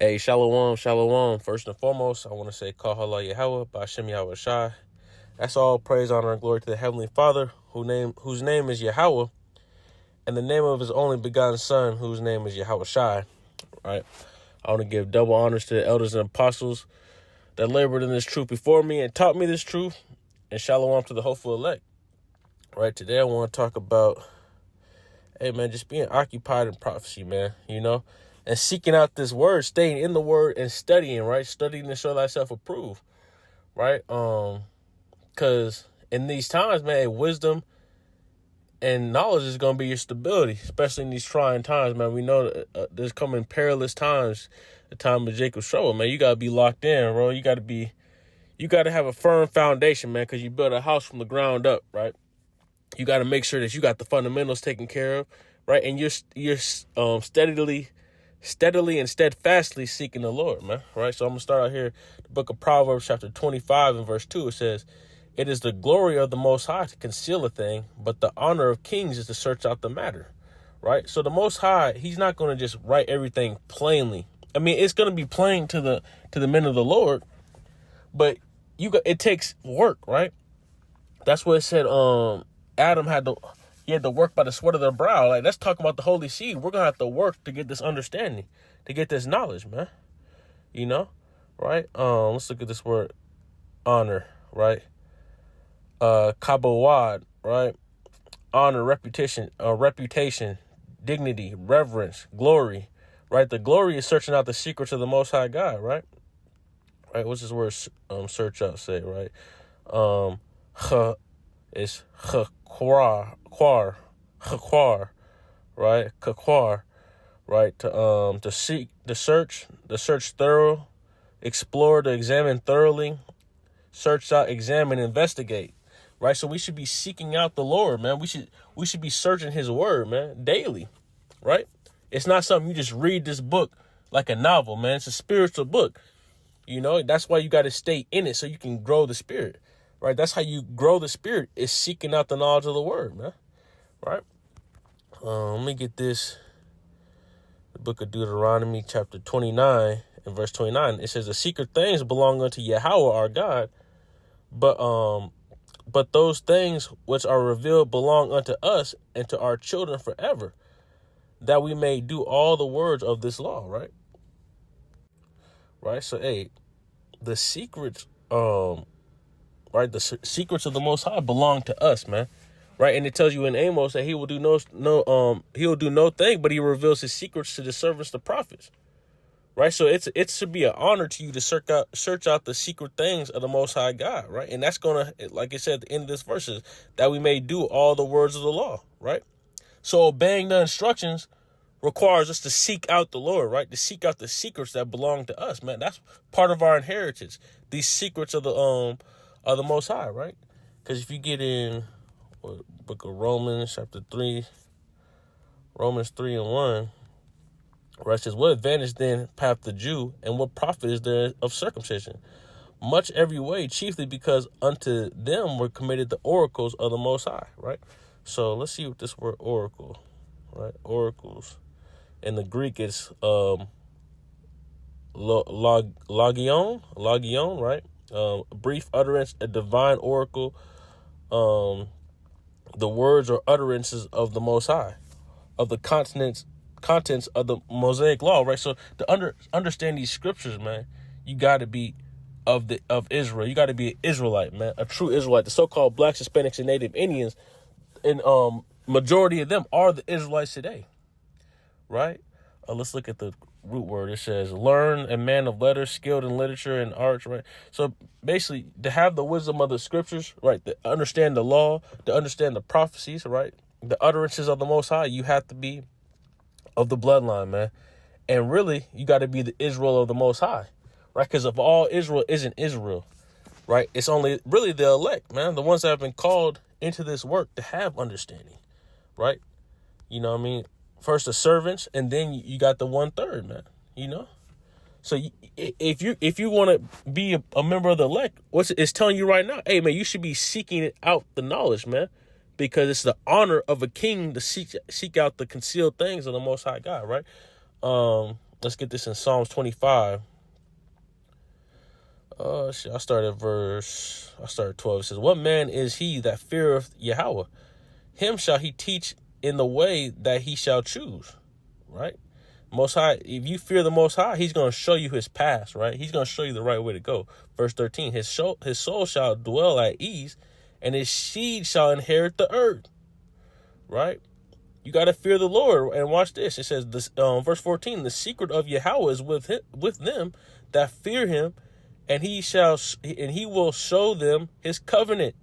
Hey, shalom, shalom. First and foremost, I want to say Kahala Yahweh, Ba'ashem Yahweh Shai. That's all praise, honor, and glory to the Heavenly Father, whose name is Yahweh, and the name of his only begotten Son, whose name is Yahweh Shai. Right? I want to give double honors to the elders and apostles that labored in this truth before me and taught me this truth, and shalom to the hopeful elect. Right? Today I want to talk about, hey man, just being occupied in prophecy, man, and seeking out this word, staying in the word and studying, right? Studying to show thyself approved, right? Because in these times, man, wisdom and knowledge is going to be your stability, especially in these trying times, man. We know that, there's coming perilous times, the time of Jacob's trouble, man. You got to be locked in, bro. You got to have a firm foundation, man, because you build a house from the ground up, right? You got to make sure that you got the fundamentals taken care of, right? And you're steadily and steadfastly seeking the Lord, man, right? So I'm going to start out here, the book of Proverbs, chapter 25 and verse 2. It says, "It is the glory of the Most High to conceal a thing, but the honor of kings is to search out the matter," right? So the Most High, he's not going to just write everything plainly. I mean, it's going to be plain to the men of the Lord, but it takes work, right? That's what it said. Adam had to work by the sweat of their brow. Like, that's talking about the holy seed. We're gonna have to work to get this understanding, to get this knowledge, man. Right? Let's look at this word, honor, right? Kabawad, right? Honor, reputation, dignity, reverence, glory, right? The glory is searching out the secrets of the Most High God, right? Right? What's this word? Search out, say, right? Is chakwar, right? Kakwar, right? To seek, to search thorough, explore, to examine thoroughly, search out, examine, investigate, right? So we should be seeking out the Lord, man. We should be searching his word, man, daily, right? It's not something you just read this book like a novel, man. It's a spiritual book. That's why you got to stay in it so you can grow the spirit. Right, that's how you grow the spirit, is seeking out the knowledge of the word, man. Right? Let me get this. The book of Deuteronomy, chapter 29 and verse 29. It says, "The secret things belong unto Yahweh our God, but those things which are revealed belong unto us and to our children forever, that we may do all the words of this law." Right? Right? So, hey, the secrets, right? The secrets of the Most High belong to us, man. Right? And it tells you in Amos that he will do no thing, but he reveals his secrets to the servants, the prophets. Right? So it should be an honor to you to search out the secret things of the Most High God, right? And that's gonna, like I said at the end of this verses, that we may do all the words of the law, right? So obeying the instructions requires us to seek out the Lord, right? To seek out the secrets that belong to us, man. That's part of our inheritance. These secrets of the Most High, right? Because if you get in book of Romans, chapter 3, Romans 3 and 1, right, it says, "What advantage then hath the Jew, and what profit is there of circumcision? Much every way, chiefly because unto them were committed the oracles of the Most High," right? So let's see what this word oracle, right? Oracles. In the Greek, it's logion, right? A brief utterance, a divine oracle, the words or utterances of the Most High, of the contents of the Mosaic law, right? So to understand these scriptures, man, you got to be of Israel. You got to be an Israelite, man, a true Israelite. The so-called blacks, Hispanics, and Native Indians, and majority of them are the Israelites today, right? Let's look at the root word. It says, "Learn, a man of letters, skilled in literature and arts," right? So basically, to have the wisdom of the scriptures, right, to understand the law, to understand the prophecies, right, the utterances of the Most High, you have to be of the bloodline, man. And really, you got to be the Israel of the Most High, right? Because if all Israel isn't Israel, right, it's only really the elect, man, the ones that have been called into this work to have understanding, right? You know what I mean? First the servants, and then you got the 1/3, man. So if you want to be a member of the elect, it's telling you right now, hey man, you should be seeking out the knowledge, man, because it's the honor of a king to seek out the concealed things of the Most High God, right? Let's get this in Psalms 25. I started 12. It says, what man is he that feareth Yahweh? Him shall he teach in the way that he shall choose, right? Most High, if you fear the Most High, he's going to show you his path, right? He's going to show you the right way to go. Verse 13, his soul shall dwell at ease, and his seed shall inherit the earth, right? You got to fear the Lord. And watch this. It says, verse 14, the secret of Yahweh is with them that fear him, and he will show them his covenant,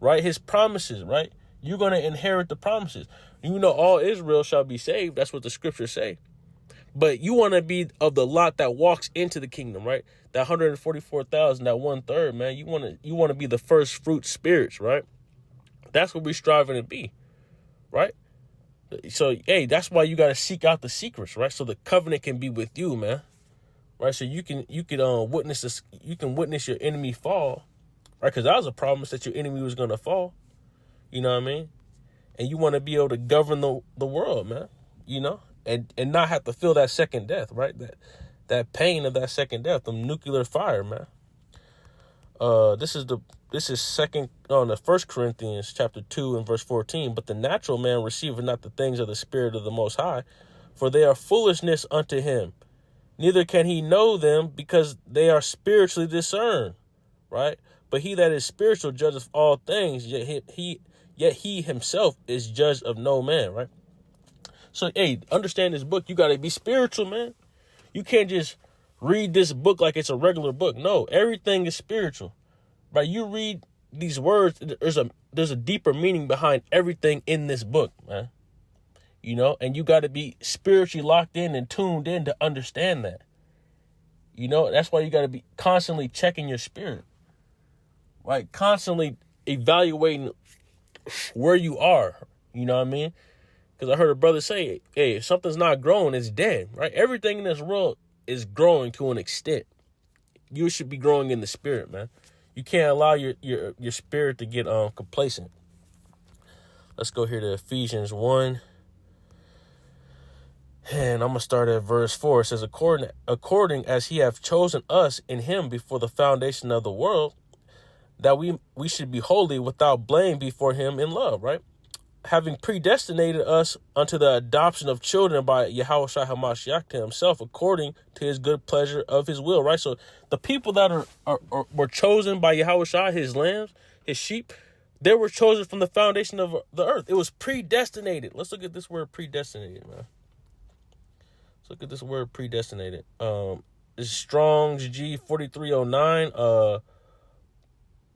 right? His promises, right? You're going to inherit the promises. You know, all Israel shall be saved. That's what the scriptures say. But you want to be of the lot that walks into the kingdom, right? That 144,000, that 1/3, man. You want to be the first fruit spirits, right? That's what we're striving to be, right? So, hey, that's why you got to seek out the secrets, right? So the covenant can be with you, man, right? So you can witness this. You can witness your enemy fall, right? Because that was a promise that your enemy was going to fall. You know what I mean? And you want to be able to govern the world, man. You know. And not have to feel that second death, right? That pain of that second death, the nuclear fire, man. This is second on the 1 Corinthians chapter 2 and verse 14. But the natural man receiveth not the things of the Spirit of the Most High, for they are foolishness unto him. Neither can he know them, because they are spiritually discerned, right? But he that is spiritual judgeth all things, yet he himself is judged of no man, right? So, hey, understand this book. You got to be spiritual, man. You can't just read this book like it's a regular book. No, everything is spiritual, right? You read these words. There's a deeper meaning behind everything in this book, man. You know, and you got to be spiritually locked in and tuned in to understand that. You know, that's why you got to be constantly checking your spirit, right? Constantly evaluating where you are. You know what I mean? Because I heard a brother say, hey, if something's not growing, it's dead, right? Everything in this world is growing to an extent. You should be growing in the spirit, man. You can't allow your spirit to get complacent. Let's go here to Ephesians 1. And I'm going to start at verse 4. It says, according as he hath chosen us in him before the foundation of the world, that we should be holy without blame before him in love, right? Having predestinated us unto the adoption of children by Yahushua HaMashiach to himself, according to his good pleasure of his will, right? So the people that were chosen by Yahushua, his lambs, his sheep, they were chosen from the foundation of the earth. It was predestinated. Let's look at this word predestinated, man. Let's look at this word predestinated. It's Strong's G 4309,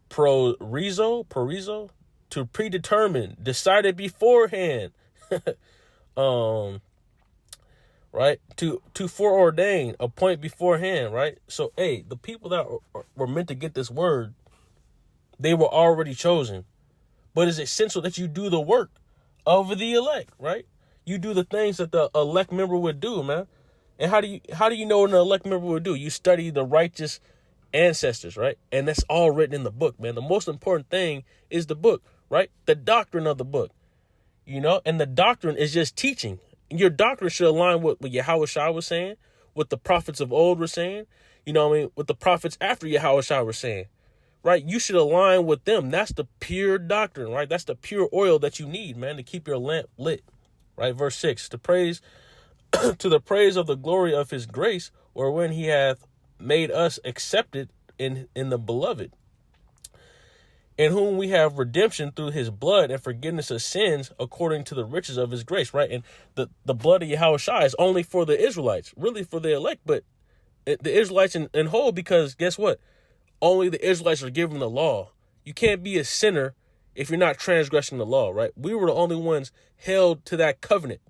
Prorizo. To predetermine, decided beforehand, right? To foreordain, appoint beforehand, right? So, hey, the people that were meant to get this word, they were already chosen. But it's essential that you do the work of the elect, right? You do the things that the elect member would do, man. And how do you know what an elect member would do? You study the righteous ancestors, right? And that's all written in the book, man. The most important thing is the book, right? The doctrine of the book, you know, and the doctrine is just teaching. Your doctrine should align with what Yahushua was saying, what the prophets of old were saying, you know what I mean? What the prophets after Yahushua were saying, right? You should align with them. That's the pure doctrine, right? That's the pure oil that you need, man, to keep your lamp lit, right? Verse 6, to the praise of the glory of his grace, or when he hath made us accepted in the beloved, in whom we have redemption through his blood and forgiveness of sins according to the riches of his grace, right? And the blood of Yahushua is only for the Israelites, really for the elect, but the Israelites in whole, because guess what? Only the Israelites are given the law. You can't be a sinner if you're not transgressing the law, right? We were the only ones held to that covenant.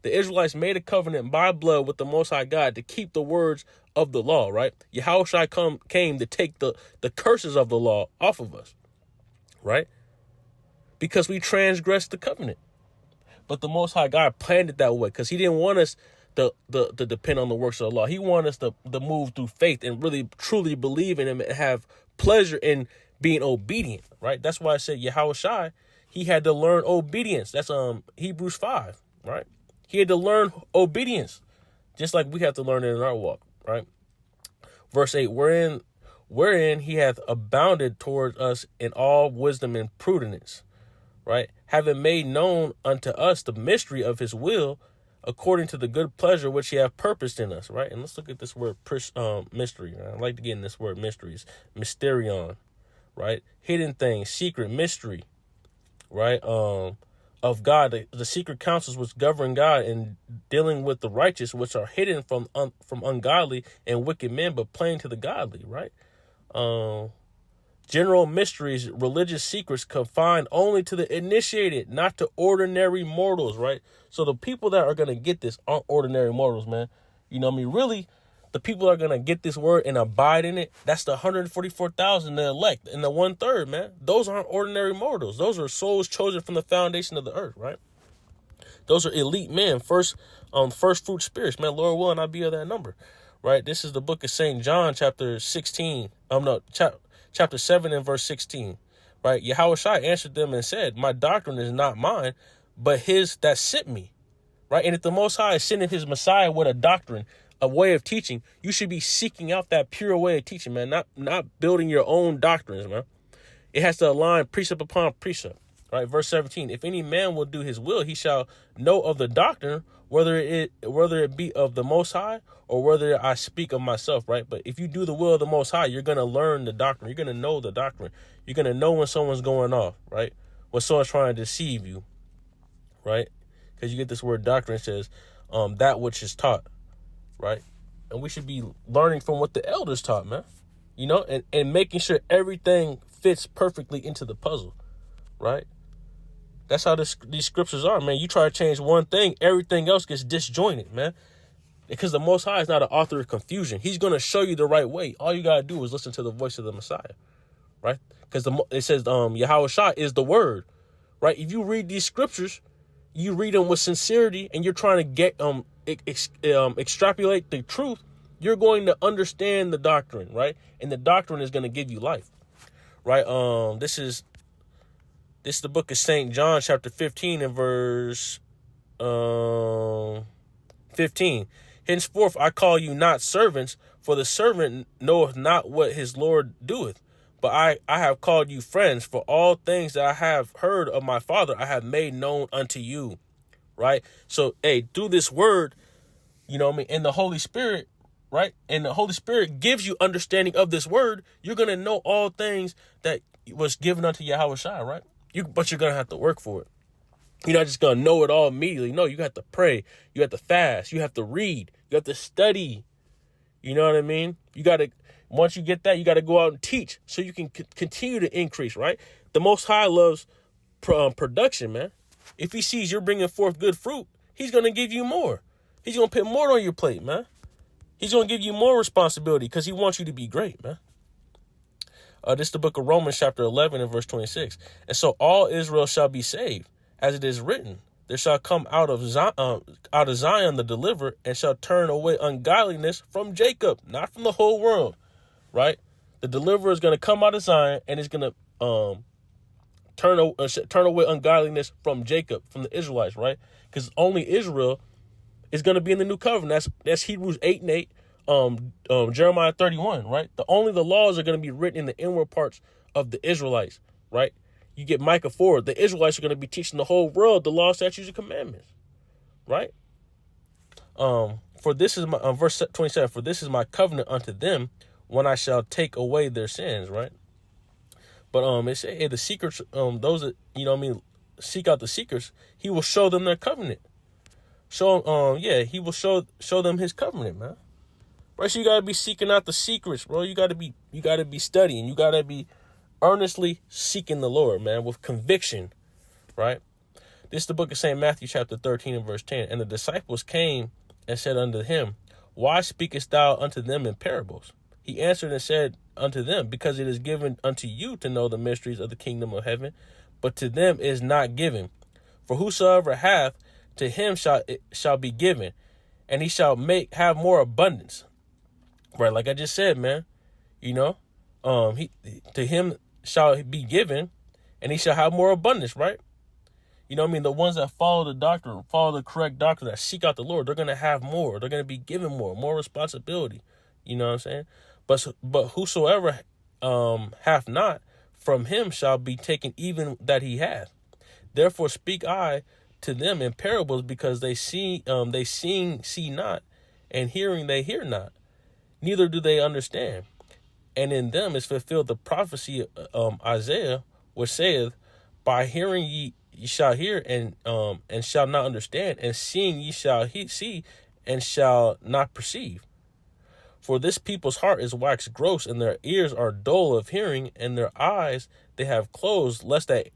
The Israelites made a covenant by blood with the Most High God to keep the words of the law, right? Yahushua came to take the curses of the law off of us, right? Because we transgressed the covenant. But the Most High God planned it that way because he didn't want us to depend on the works of the law. He wanted us to move through faith and really truly believe in him and have pleasure in being obedient, right? That's why I said Yahushua, he had to learn obedience. That's Hebrews 5, right? He had to learn obedience just like we have to learn it in our walk, right? Verse 8, wherein he hath abounded toward us in all wisdom and prudence, right? Having made known unto us the mystery of his will, according to the good pleasure which he hath purposed in us, right? And let's look at this word mystery. Right? I like to get in this word mysteries, mysterion, right? Hidden things, secret, mystery, right? Of God, the secret counsels which govern God in dealing with the righteous, which are hidden from ungodly and wicked men, but plain to the godly, right? General mysteries, religious secrets confined only to the initiated, not to ordinary mortals, right? So the people that are going to get this aren't ordinary mortals, man. You know what I mean? Really, the people that are going to get this word and abide in it, that's the 144,000, the elect, and the 1/3, man. Those aren't ordinary mortals. Those are souls chosen from the foundation of the earth, right? Those are elite men, first fruit spirits, man. Lord willing, I'll be of that number, right? This is the book of St. John, chapter 16. Chapter 7 and verse 16, right? Yahushua answered them and said, my doctrine is not mine, but his that sent me, right? And if the Most High is sending his Messiah with a doctrine, a way of teaching, you should be seeking out that pure way of teaching, man, not building your own doctrines, man. It has to align precept upon precept, right? Verse 17, if any man will do his will, he shall know of the doctrine, whether it be of the Most High or whether I speak of myself, right? But if you do the will of the Most High, you're going to learn the doctrine. You're going to know the doctrine. You're going to know when someone's going off, right? When someone's trying to deceive you, right? Because you get this word doctrine, it says that which is taught, right? And we should be learning from what the elders taught, man, you know, and making sure everything fits perfectly into the puzzle, right? That's how these scriptures are, man. You try to change one thing, everything else gets disjointed, man. Because the Most High is not an author of confusion. He's going to show you the right way. All you got to do is listen to the voice of the Messiah, right? Because it says Yahushua is the word, right? If you read these scriptures, you read them with sincerity and you're trying to get extrapolate the truth, you're going to understand the doctrine, right? And the doctrine is going to give you life, right? This is the book of St. John, chapter 15 and verse 15. Henceforth I call you not servants, for the servant knoweth not what his Lord doeth. But I have called you friends, for all things that I have heard of my Father I have made known unto you. Right? So, hey, through this word, you know what I mean, and the Holy Spirit, right? And the Holy Spirit gives you understanding of this word. You're going to know all things that was given unto Yahushua, right? But you're going to have to work for it. You're not just going to know it all immediately. No, you have to pray. You have to fast. You have to read. You have to study. You know what I mean? You got to, once you get that, you got to go out and teach so you can continue to increase, right? The Most High loves production, man. If he sees you're bringing forth good fruit, he's going to give you more. He's going to put more on your plate, man. He's going to give you more responsibility because he wants you to be great, man. This is the book of Romans, chapter 11 and verse 26. And so all Israel shall be saved, as it is written, there shall come out of Zion the deliverer, and shall turn away ungodliness from Jacob, not from the whole world, right? The deliverer is going to come out of Zion, and is going to turn away ungodliness from Jacob, from the Israelites, right? Because only Israel is going to be in the new covenant. That's Hebrews 8 and 8. Jeremiah 31, right? The laws are going to be written in the inward parts of the Israelites, right? You get Micah 4, the Israelites are going to be teaching the whole world the law, statutes, and commandments, right? For this is my verse 27. For this is my covenant unto them when I shall take away their sins, right? But it say, hey, the secrets, those that, you know what I mean, seek out the secrets, he will show them their covenant. He will show them his covenant, man. Right, so you gotta be seeking out the secrets, bro. You gotta be studying. You gotta be earnestly seeking the Lord, man, with conviction, right? This is the book of St. Matthew, chapter 13 and verse 10. And the disciples came and said unto him, why speakest thou unto them in parables? He answered and said unto them, because it is given unto you to know the mysteries of the kingdom of heaven, but to them is not given. For whosoever hath, to him shall be given, and he shall have more abundance. Right, like I just said, man, you know, to him shall be given, and he shall have more abundance, right? You know what I mean? The ones that follow the doctrine, follow the correct doctrine, that seek out the Lord, they're going to have more. They're going to be given more responsibility. You know what I'm saying? But whosoever hath not, from him shall be taken even that he hath. Therefore speak I to them in parables, because they seeing see not, and hearing they hear not, neither do they understand. And in them is fulfilled the prophecy of Isaiah, which saith, by hearing ye shall hear, and shall not understand, and seeing ye shall see, and shall not perceive. For this people's heart is waxed gross, and their ears are dull of hearing, and their eyes they have closed, lest at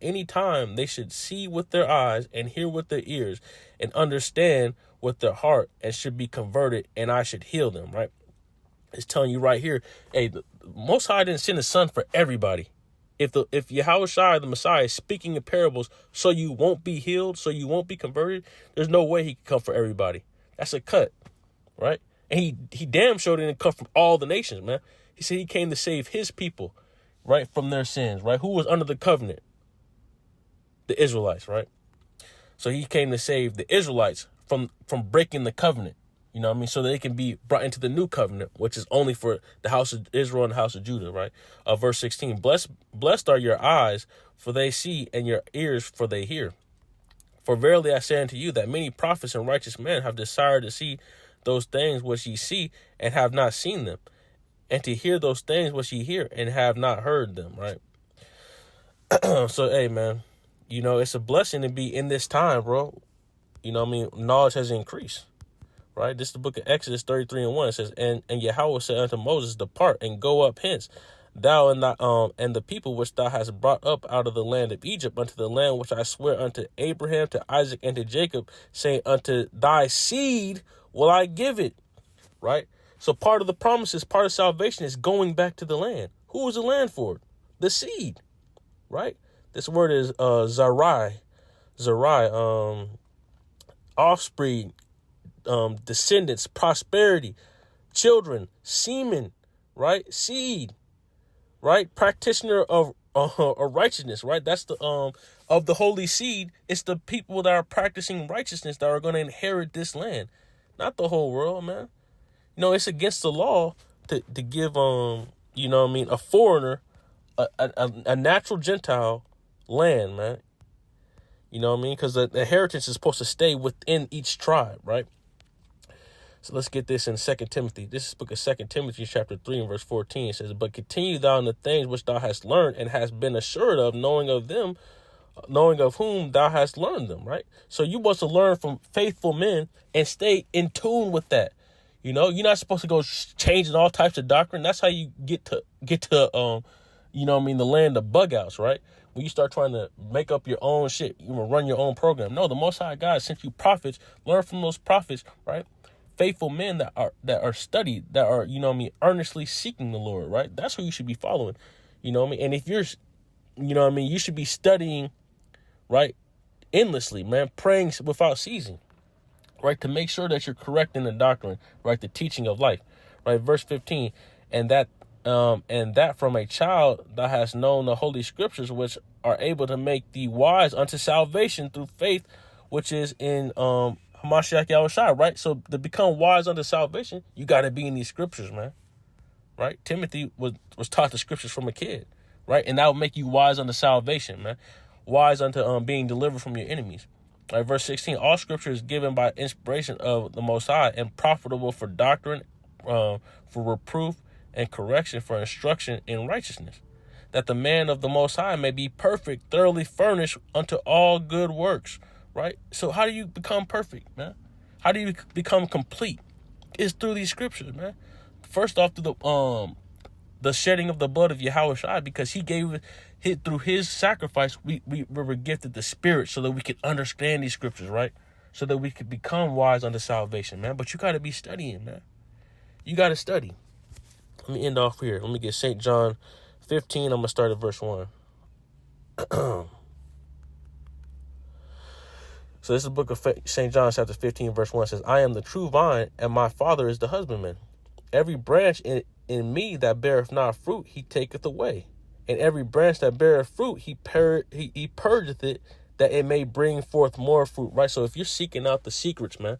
any time they should see with their eyes, and hear with their ears, and understand with their heart, and should be converted, and I should heal them. Right? It's telling you right here, hey, the Most High didn't send His Son for everybody. If Yahushua, the Messiah, is speaking in parables so you won't be healed, so you won't be converted, there's no way He can come for everybody. That's a cut, right? And he damn sure didn't come from all the nations, man. He said He came to save His people, right, from their sins, right? Who was under the covenant? The Israelites, right? So He came to save the Israelites from breaking the covenant. You know what I mean? So they can be brought into the new covenant, which is only for the house of Israel and the house of Judah, right? Verse 16, blessed are your eyes, for they see, and your ears, for they hear. For verily I say unto you, that many prophets and righteous men have desired to see those things which ye see, and have not seen them, and to hear those things which ye hear, and have not heard them, right? So, hey, man, you know, it's a blessing to be in this time, bro. You know what I mean? Knowledge has increased. Right, this is the book of Exodus 33:1. It says, and Yahweh said unto Moses, depart and go up hence, thou and the people which thou hast brought up out of the land of Egypt, unto the land which I swear unto Abraham, to Isaac, and to Jacob, saying, unto thy seed will I give it. Right? So part of the promises, part of salvation is going back to the land. Who is the land for? The seed. Right? This word is zarai, offspring, descendants, prosperity, children, semen, right? Seed, right? Practitioner of righteousness, right? That's the of the holy seed. It's the people that are practicing righteousness that are going to inherit this land, not the whole world, man. You know, it's against the law to give you know what I mean, a foreigner, a natural Gentile land, man. You know what I mean? Because the inheritance is supposed to stay within each tribe, right? So let's get this in 2 Timothy. This is book of 2 Timothy, chapter 3 and verse 14. It says, but continue thou in the things which thou hast learned and hast been assured of, knowing of whom thou hast learned them, right? So you must learn from faithful men and stay in tune with that. You know, you're not supposed to go changing all types of doctrine. That's how you get to you know what I mean, the land of bug outs, right? When you start trying to make up your own shit, you will run your own program. No, the Most High God sent you prophets. Learn from those prophets, right? Faithful men that are studied, that are, you know what I mean, earnestly seeking the Lord, right? That's who you should be following, you know what I mean? And if you're, you know what I mean, you should be studying, right, endlessly, man, praying without ceasing, right, to make sure that you're correct in the doctrine, right, the teaching of life, right? Verse 15, and that from a child thou hast known the holy scriptures, which are able to make thee wise unto salvation through faith, which is in Hamashiach Yahushua, right? So to become wise unto salvation, you got to be in these scriptures, man. Right? Timothy was taught the scriptures from a kid, right? And that will make you wise unto salvation, man. Wise unto being delivered from your enemies. Right? Verse 16, all scripture is given by inspiration of the Most High and profitable for doctrine, for reproof and correction, for instruction in righteousness, that the man of the Most High may be perfect, thoroughly furnished unto all good works. Right? So how do you become perfect, man? How do you become complete? It's through these scriptures, man. First off, through the shedding of the blood of Yahushua, because he gave it through his sacrifice. We were gifted the Spirit so that we could understand these scriptures, right? So that we could become wise unto salvation, man. But you got to be studying, man. You got to study. Let me end off here. Let me get St. John 15. I'm going to start at verse 1. So this is the book of St. John, chapter 15, verse 1. It says, I am the true vine, and my Father is the husbandman. Every branch in me that beareth not fruit, he taketh away. And every branch that beareth fruit, he purgeth it, that it may bring forth more fruit, right? So if you're seeking out the secrets, man,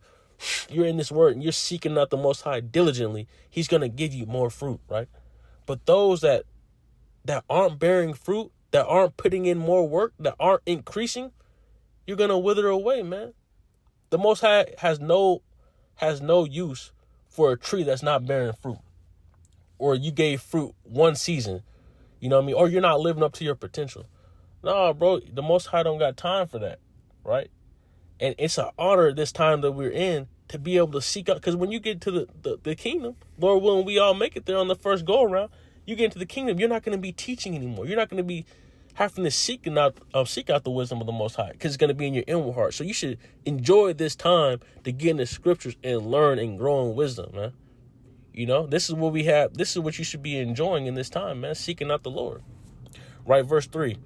you're in this word and you're seeking out the Most High diligently, he's going to give you more fruit, right? But those that aren't bearing fruit, that aren't putting in more work, that aren't increasing, you're going to wither away, man. The Most High has no use for a tree that's not bearing fruit. Or you gave fruit one season, you know what I mean? Or you're not living up to your potential. No, bro, the Most High don't got time for that, right? And it's an honor this time that we're in to be able to seek out. Because when you get to the kingdom, Lord willing, we all make it there on the first go around. You get into the kingdom, you're not going to be teaching anymore. You're not going to be having to seek out the wisdom of the Most High, because it's going to be in your inward heart. So you should enjoy this time to get in the scriptures and learn and grow in wisdom, man. You know, this is what we have. This is what you should be enjoying in this time, man, seeking out the Lord. Right, verse 3.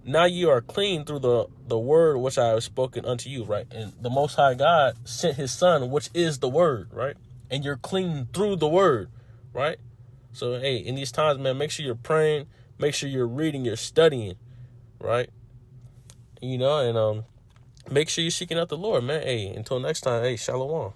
Now you are clean through the word which I have spoken unto you, right? And the Most High God sent his son, which is the word, right? And you're clean through the word, right? So, hey, in these times, man, make sure you're praying. Make sure you're reading, you're studying, right? You know, and make sure you're seeking out the Lord, man. Hey, until next time, hey, shalom.